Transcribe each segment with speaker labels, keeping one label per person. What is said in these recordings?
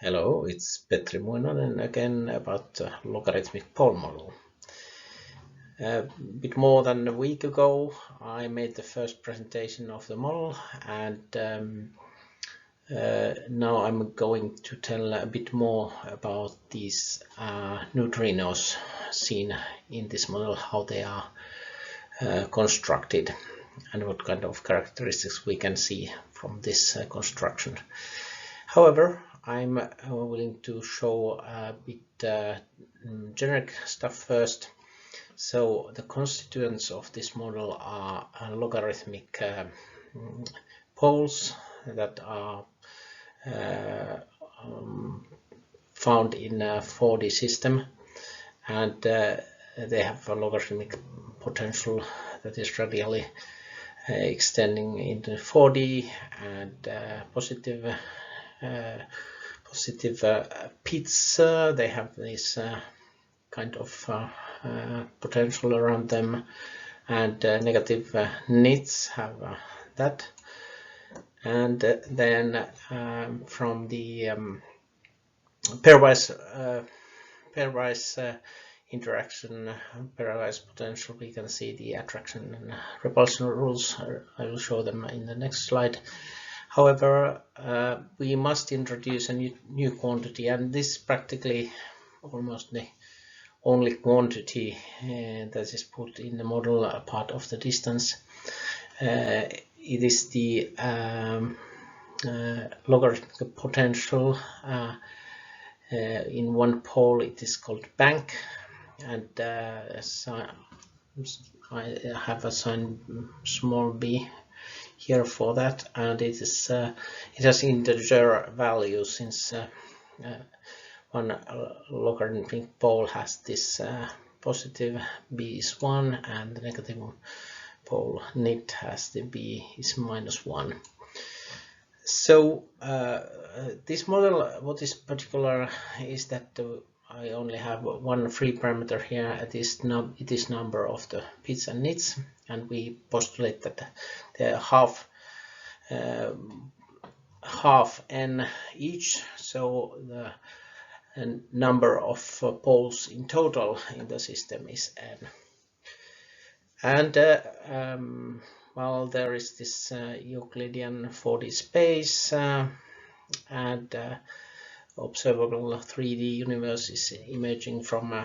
Speaker 1: Hello, it's Petri Muinonen again about logarithmic pole model. A bit more than a week ago, I made the first presentation of the model, and now I'm going to tell a bit more about these neutrinos seen in this model, how they are constructed, and what kind of characteristics we can see from this construction. However, I'm willing to show a bit generic stuff first. So the constituents of this model are logarithmic poles that are found in a 4D system, and they have a logarithmic potential that is radially extending into 4D, and positive pits, they have this kind of potential around them, and negative nits have that. And then from the pairwise interaction, pairwise potential, we can see the attraction and repulsion rules. I will show them in the next slide. However, we must introduce a new quantity, and this is practically almost the only quantity that is put in the model part of the distance. It is the logarithmic potential. In one pole it is called bank, and I have assigned small b here for that, and it has integer values, since one logarithmic pole has this positive b is 1, and the negative pole nit has the b is -1. So this model, what is particular is that I only have one free parameter here. It is number of the pits and nits, and we postulate that they are half n each, so the number of poles in total in the system is n. And well, there is this Euclidean 4D space, and observable 3D universe is emerging from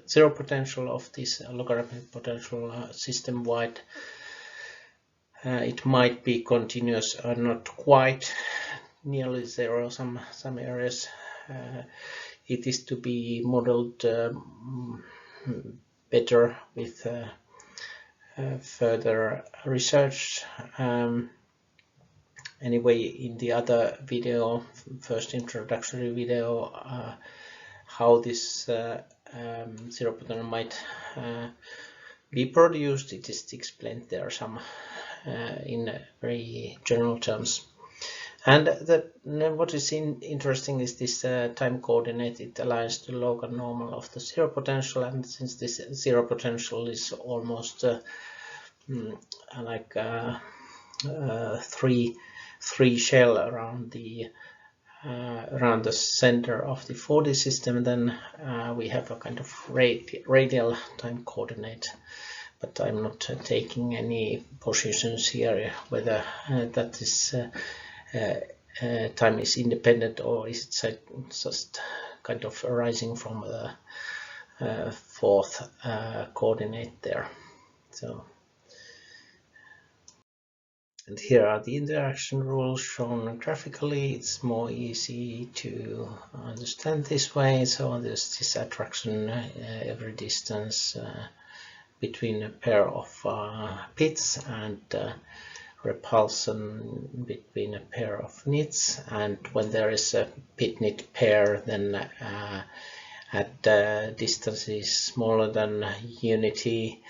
Speaker 1: zero potential of this logarithmic potential system-wide. It might be continuous or not quite, nearly zero some areas. It is to be modeled better with further research. Anyway, in the other video, first introductory video, how this zero potential might be produced, it is explained there some in very general terms. And what is interesting is this time coordinate. It aligns the log and normal of the zero potential, and since this zero potential is almost like three shell around the center of the 4D system, then we have a kind of radial time coordinate. But I'm not taking any positions here whether that is time is independent, or is it just kind of arising from the fourth coordinate there. So, and here are the interaction rules shown graphically. It's more easy to understand this way. So there's this attraction every distance between a pair of pits, and repulsion between a pair of nits, and when there is a pit-nit pair, then at distances smaller than unity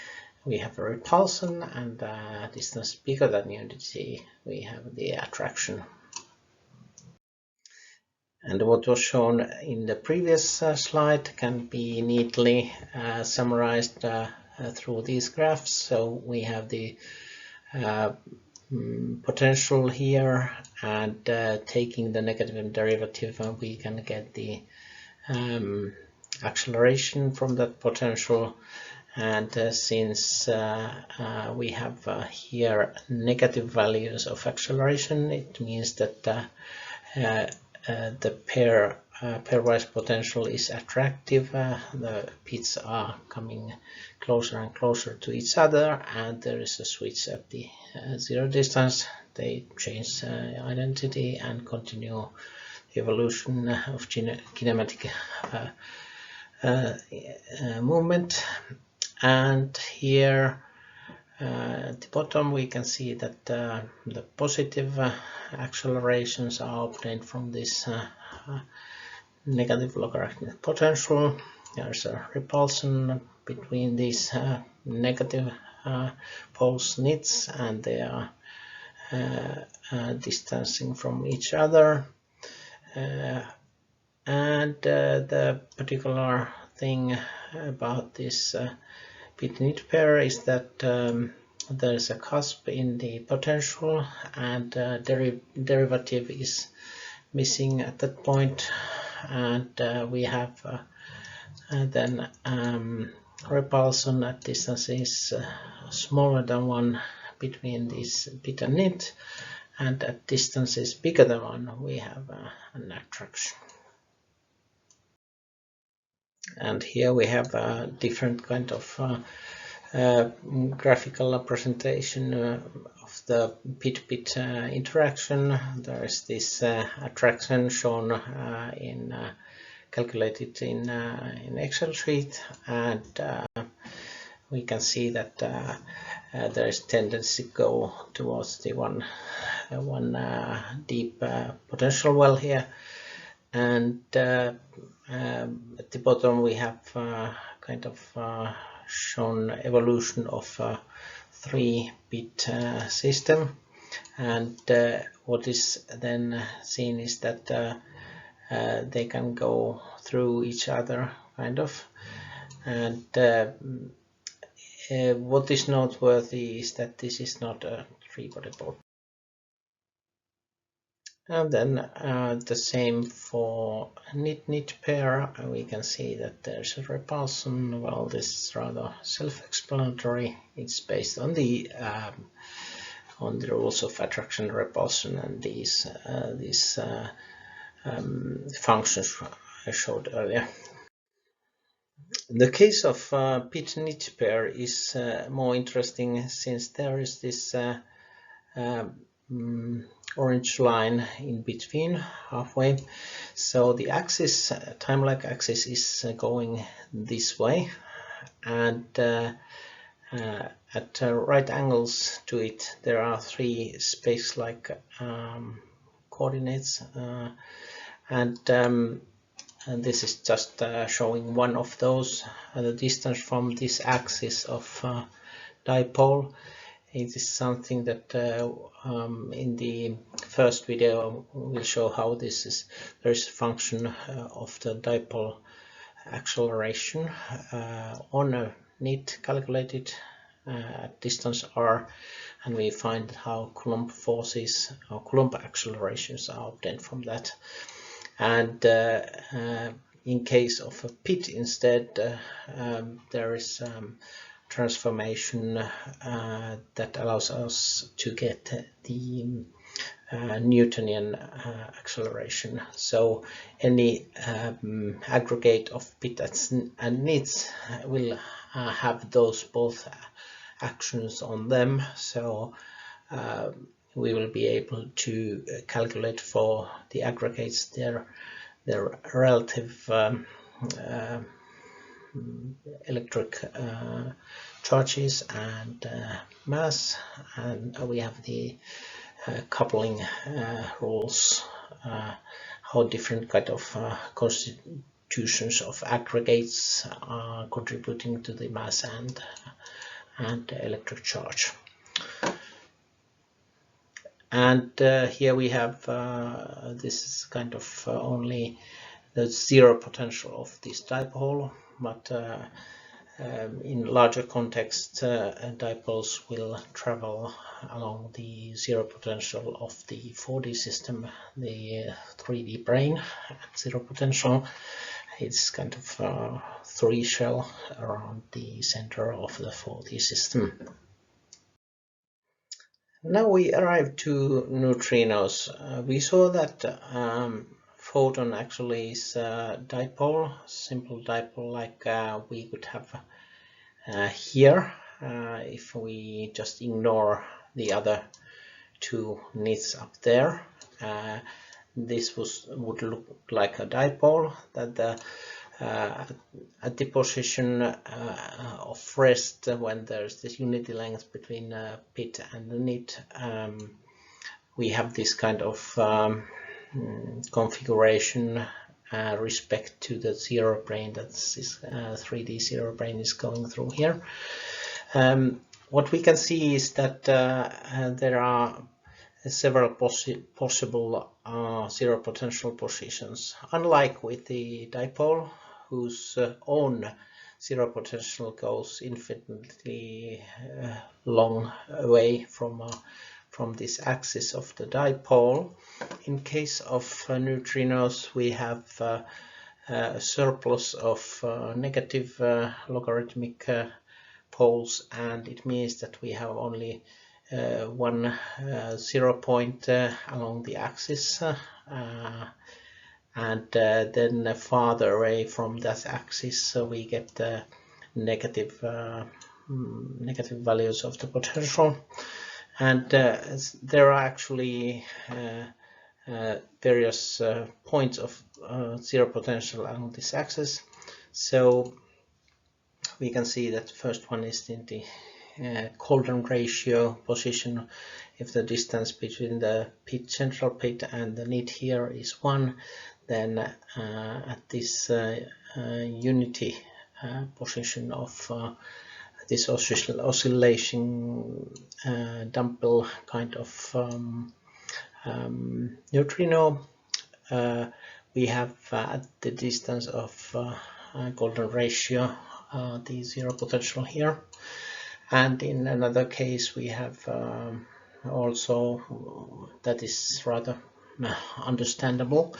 Speaker 1: we have a repulsion, and distance bigger than unity we have the attraction. And what was shown in the previous slide can be neatly summarized through these graphs. So we have the potential here, and taking the negative derivative, we can get the acceleration from that potential. And since we have here negative values of acceleration, it means that the pairwise potential is attractive. The pits are coming closer and closer to each other, and there is a switch at the zero distance. They change identity and continue the evolution of kinematic movement. And here at the bottom we can see that the positive accelerations are obtained from this negative logarithmic potential. There's a repulsion between these negative poles nits, and they are distancing from each other. And the particular thing about this Pitbit pair is that there is a cusp in the potential, and derivative is missing at that point, and we have then repulsion at distances smaller than 1 between this bit and nit, and at distances bigger than 1 we have an attraction. And here we have a different kind of graphical representation of the Pitbit interaction. There is this attraction shown calculated in Excel sheet, and we can see that there is tendency to go towards the one deep potential well here. And at the bottom we have kind of shown evolution of a 3-bit system, and what is then seen is that they can go through each other kind of, and what is noteworthy is that this is not a 3-body board. And then the same for nit-nit pair. We can see that there's a repulsion. Well, this is rather self-explanatory. It's based on the rules of attraction and repulsion, and these functions I showed earlier. The case of Pitbit pair is more interesting, since there is this orange line in between halfway. So the axis, time-like axis, is going this way, and at right angles to it there are 3 space-like coordinates, and this is just showing one of those. The distance from this axis of dipole. It is something that in the first video we'll show how this is. There is a function of the dipole acceleration on a nit calculated at distance r, and we find how Coulomb forces or Coulomb accelerations are obtained from that. And in case of a pit instead, there is transformation that allows us to get the Newtonian acceleration. So any aggregate of pits and nits will have those both actions on them. So we will be able to calculate for the aggregates their relative electric charges and mass, and we have the coupling rules, how different kind of constitutions of aggregates are contributing to the mass and electric charge. And here we have this is kind of only the zero potential of this dipole, but in larger context, dipoles will travel along the zero potential of the 4D system, the 3D brane at zero potential. It's kind of a 3 shell around the center of the 4D system. Now we arrive to neutrinos. We saw that photon actually is a dipole, simple dipole like we would have here if we just ignore the other two nits up there. This would look like a dipole that at the position of rest, when there's this unity length between pit and the nit, we have this kind of configuration respect to the zero brane that this 3D zero brane is going through here. What we can see is that there are several possible zero potential positions, unlike with the dipole, whose own zero potential goes infinitely long away from this axis of the dipole. In case of neutrinos, we have a surplus of negative logarithmic poles, and it means that we have only one 0 point along the axis, and then farther away from that axis, so we get negative values of the potential. And there are actually various points of zero potential along this axis. So we can see that the first one is in the Koide ratio position. If the distance between the central pit and the nit here is 1, then at this unity position of this oscillation dumbbell kind of neutrino, we have at the distance of Koide ratio the zero potential here. And in another case we have also, that is rather understandable,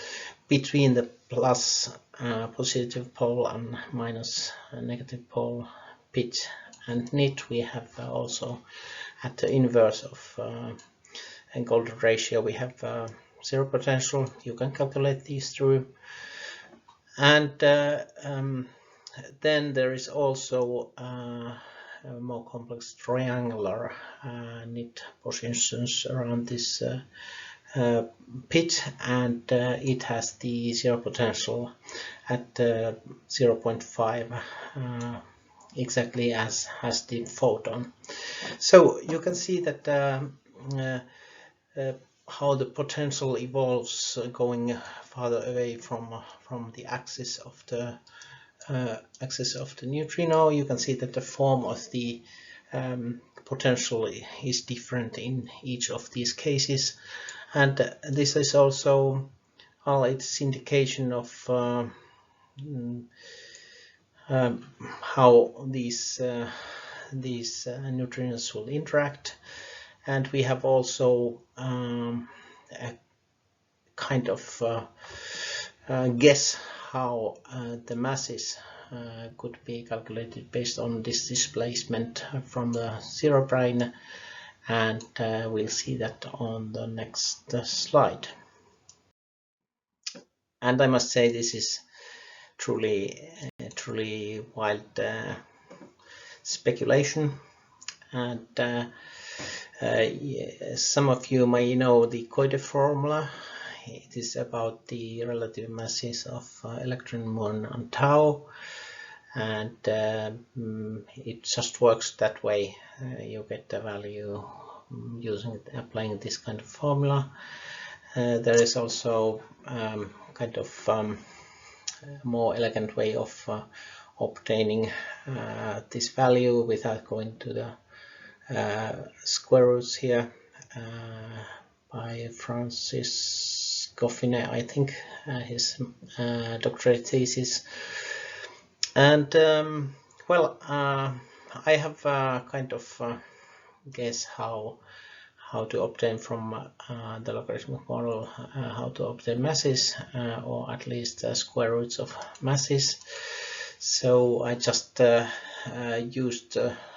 Speaker 1: between the plus positive pole and minus negative pole pit and nit, we have also at the inverse of Koide ratio we have zero potential. You can calculate these through. And then there is also more complex triangular nit positions around this pit, and it has the zero potential at 0.5 exactly as has the photon. So you can see that how the potential evolves going farther away from the axis of the neutrino. You can see that the form of the potential is different in each of these cases, and this is also its indication of how these neutrinos will interact. And we have also a kind of guess how the masses could be calculated based on this displacement from the zero brane, and we'll see that on the next slide. And I must say, this is truly wild speculation, and some of you may know the Koide formula. It is about the relative masses of electron, muon, and tau, and it just works that way. You get the value applying this kind of formula. There is also kind of more elegant way of obtaining this value without going to the square roots here, by Francis Goffine, I think, his doctorate thesis. And Well, I have kind of guess how to obtain from the logarithmic model how to obtain masses, or at least square roots of masses. So I just used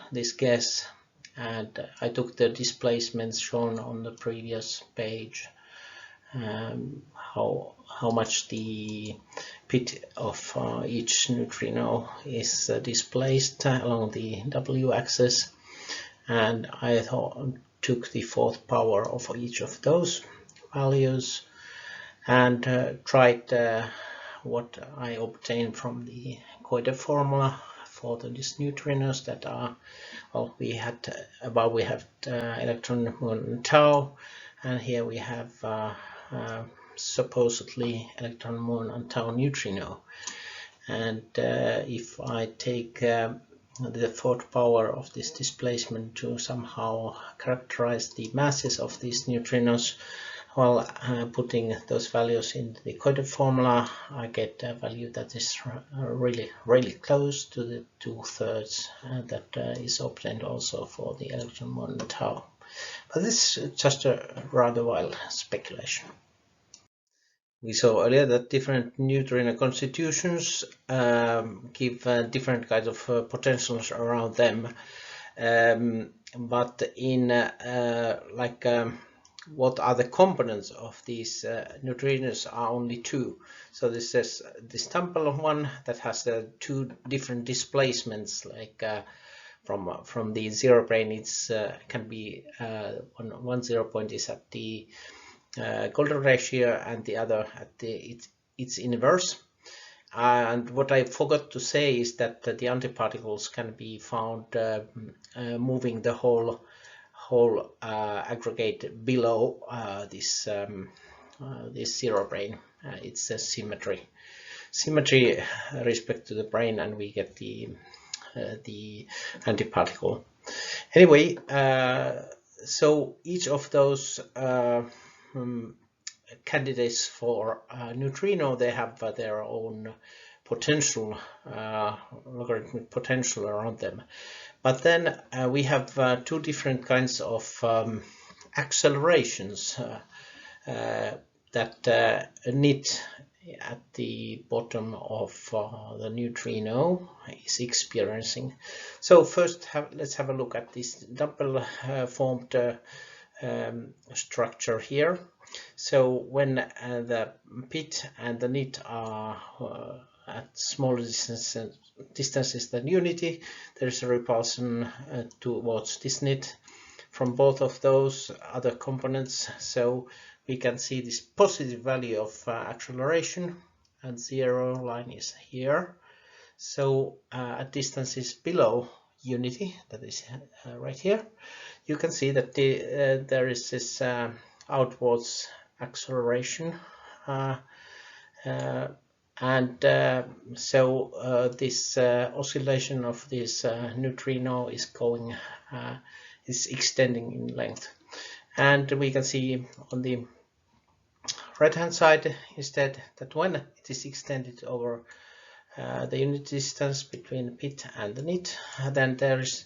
Speaker 1: this guess, and I took the displacements shown on the previous page, how much the pit of each neutrino is displaced along the w-axis, and I took the fourth power of each of those values and tried what I obtained from the Koide formula for these neutrinos that are, well, we have electron, muon, and tau, and here we have supposedly electron, muon, and tau neutrino. And if I take the fourth power of this displacement to somehow characterize the masses of these neutrinos, well, putting those values in the Koide formula, I get a value that is really close to the 2/3 that is obtained also for the electron, muon, and tau. But this is just a rather wild speculation. We saw earlier that different neutrino constitutions give different kinds of potentials around them, but in what are the components of these neutrinos are only two. So this is this temple one that has two different displacements, like from the zero brane, it's can be one 0 point is at the Koide ratio, and the other at its inverse. And what I forgot to say is that the antiparticles can be found moving the whole aggregate below this zero brane. It's a symmetry respect to the brane, and we get the antiparticle. Anyway, so each of those candidates for neutrino, they have their own potential, logarithmic potential around them. But then we have two different kinds of accelerations that a nit at the bottom of the neutrino is experiencing. So first, let's have a look at this double formed structure here. So when the pit and the nit are at smaller distances than unity, there is a repulsion towards this nit from both of those other components. So we can see this positive value of acceleration, and zero line is here. So at distances below unity, that is right here, you can see that there is this outwards acceleration, and so this oscillation of this neutrino is going is extending in length, and we can see on the right hand side instead that when it is extended over the unit distance between the pit and the nit, then there is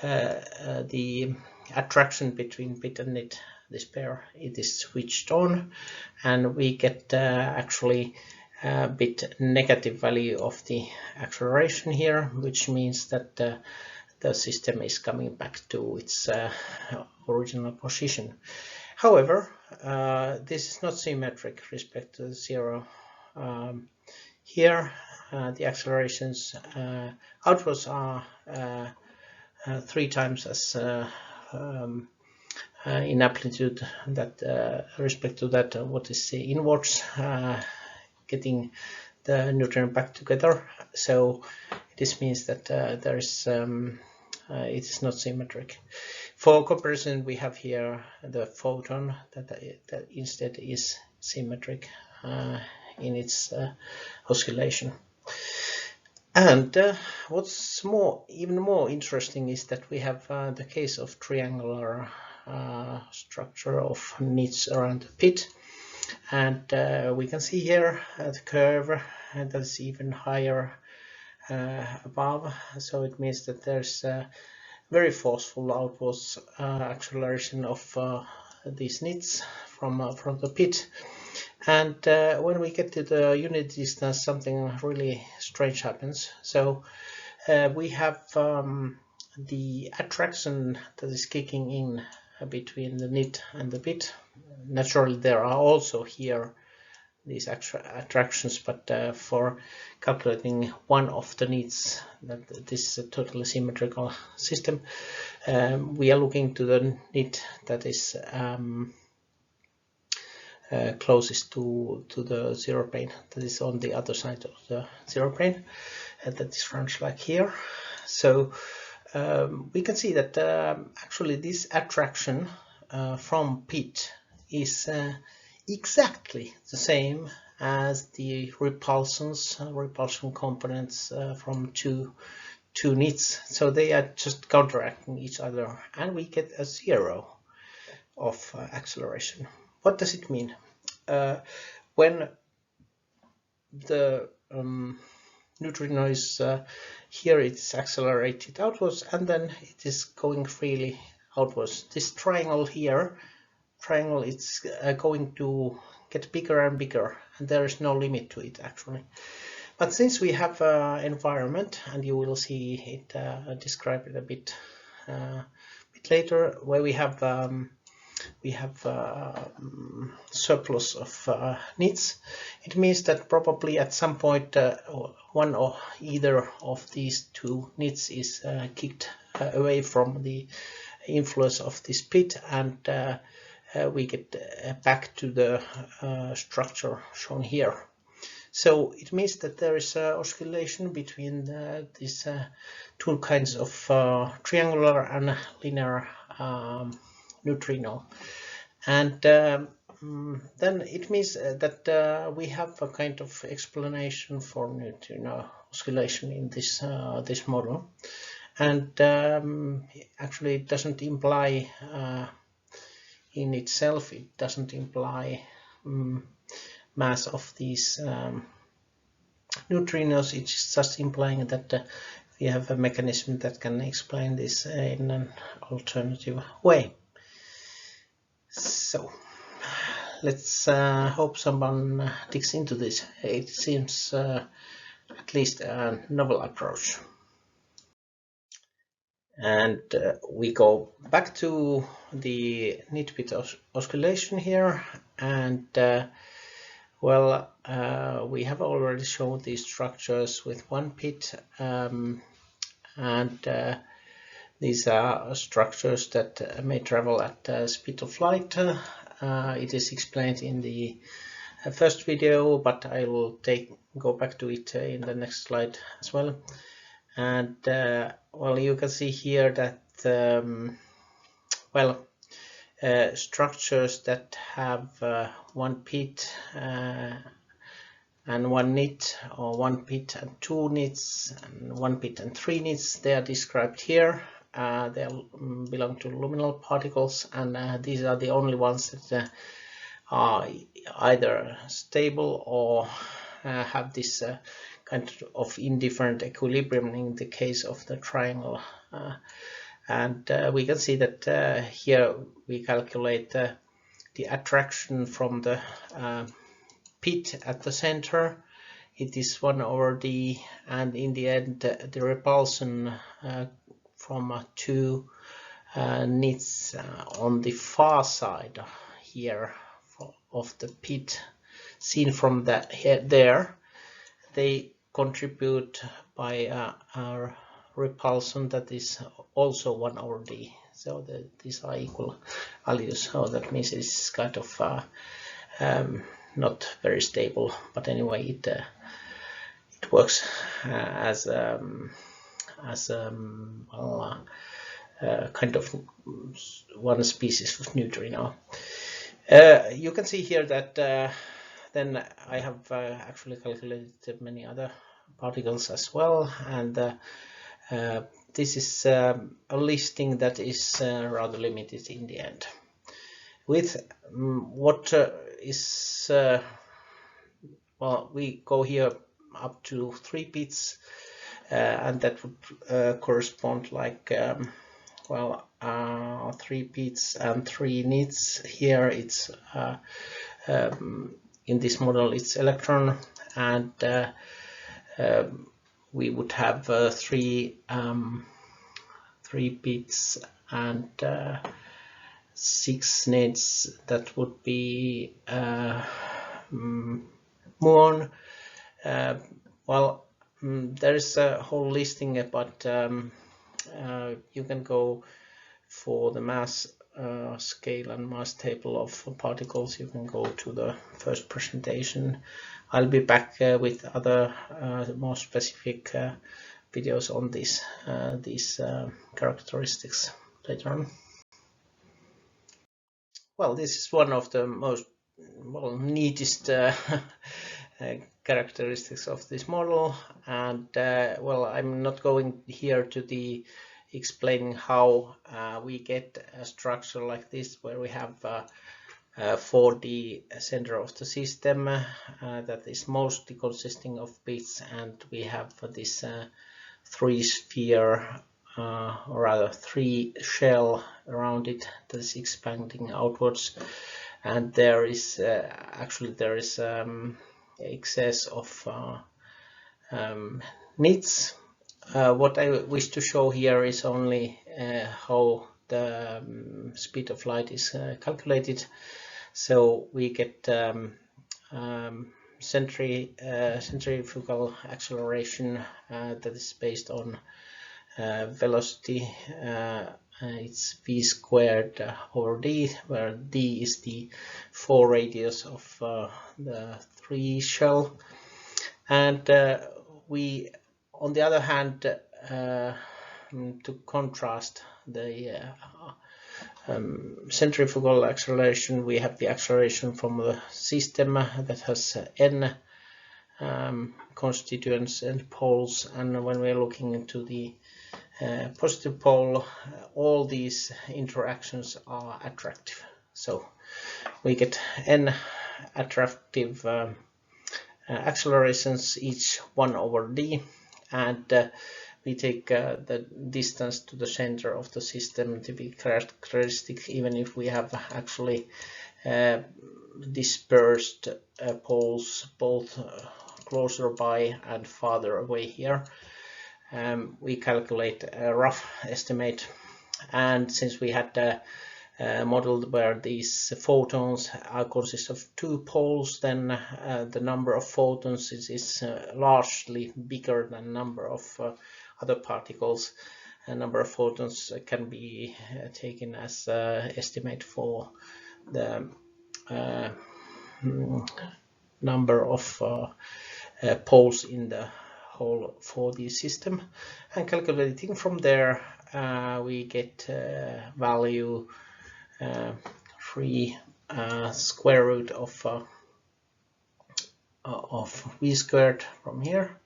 Speaker 1: the attraction between pit and nit, this pair, it is switched on, and we get actually a bit negative value of the acceleration here, which means that the system is coming back to its original position. However, this is not symmetric respect to the zero. Here the accelerations outwards are 3 times as in amplitude that respect to that what is inwards, getting the neutrino back together. So this means that there is it is not symmetric. For comparison, we have here the photon that instead is symmetric in its oscillation. And what's even more interesting is that we have the case of triangular structure of nits around the pit, and we can see here the curve that is even higher above, so it means that there's very forceful outwards acceleration of these nits from the pit. And when we get to the unit distance, something really strange happens. So we have the attraction that is kicking in between the nit and the pit. Naturally, there are also here these attractions, but for calculating one of the nits, that this is a totally symmetrical system, we are looking to the nit that is closest to the zero plane, that is on the other side of the zero plane, and that is runs like here. So we can see that actually this attraction from pit is exactly the same as the repulsion components from two nits. So they are just counteracting each other, and we get a zero of acceleration. What does it mean? When the neutrino is here, it's accelerated outwards, and then it is going freely outwards. This triangle here, it's going to get bigger and bigger, and there is no limit to it actually. But since we have environment, and you will see it described a bit later, where we have surplus of nits, it means that probably at some point one or either of these two nits is kicked away from the influence of this pit, and we get back to the structure shown here. So it means that there is oscillation between these two kinds of triangular and linear neutrino, and then it means that we have a kind of explanation for neutrino oscillation in this this model, and actually it doesn't imply in itself, it doesn't imply mass of these neutrinos. It's just implying that we have a mechanism that can explain this in an alternative way. So let's hope someone digs into this. It seems at least a novel approach. And we go back to the nit-pit oscillation here, and well, we have already shown these structures with one pit, and these are structures that may travel at the speed of light. It is explained in the first video, but I will go back to it in the next slide as well. And well, you can see here that well, structures that have one pit and one nit, or one pit and two nits, and one pit and three nits, they are described here. They belong to luminal particles, and these are the only ones that are either stable or have this kind of indifferent equilibrium in the case of the triangle. And we can see that here we calculate the attraction from the pit at the center. It is 1/d, and in the end the repulsion from two nits on the far side here of the pit, seen from that here, there, they contribute by our repulsion that is also 1/d. So these are equal values. So that means it's kind of not very stable, but anyway, it works as well, kind of one species of neutrino. You can see here that then I have actually calculated many other particles as well, and this is a listing that is rather limited in the end. With what is well, we go here up to 3 pits. and that would correspond like 3 bits and 3 nits. Here it's in this model it's electron, and we would have 3 bits and 6 nits. That would be muon. There is a whole listing, but you can go for the mass scale and mass table of particles. You can go to the first presentation. I'll be back with other more specific videos on these characteristics later on. Well, this is one of the most neatest characteristics of this model, and I'm not going here to the explaining how we get a structure like this, where we have 4D center of the system that is mostly consisting of bits, and we have this 3 sphere or rather 3 shell around it that is expanding outwards, and there is excess of nits. What I wish to show here is only how the speed of light is calculated. So we get centrifugal acceleration that is based on velocity. It's v squared over d, where d is the 4 radius of the 3 shell. And we, on the other hand, to contrast the centrifugal acceleration, we have the acceleration from the system that has n constituents and poles, and when we're looking into the positive pole, all these interactions are attractive. So we get n attractive accelerations, each 1 over d, and we take the distance to the center of the system to be characteristic, even if we have actually dispersed poles both closer by and farther away here. We calculate a rough estimate, and since we had modeled where these photons consist of 2 poles, then the number of photons is largely bigger than number of other particles. A number of photons can be taken as estimate for the number of poles in the whole 4D system, and calculating from there we get value 3 square root of v squared from here.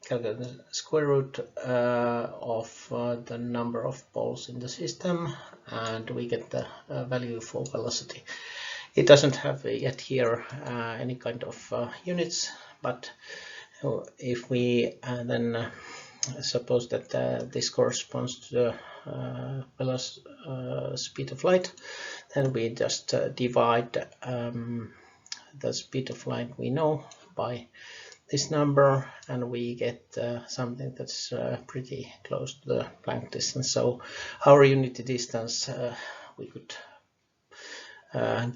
Speaker 1: Calculate the square root of the number of poles in the system, and we get the value for velocity. It doesn't have yet here any kind of units, but if we then suppose that this corresponds to the speed of light, then we just divide the speed of light we know by this number, and we get something that's pretty close to the Planck distance. So our unity distance, we could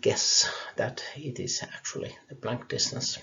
Speaker 1: guess that it is actually the Planck distance.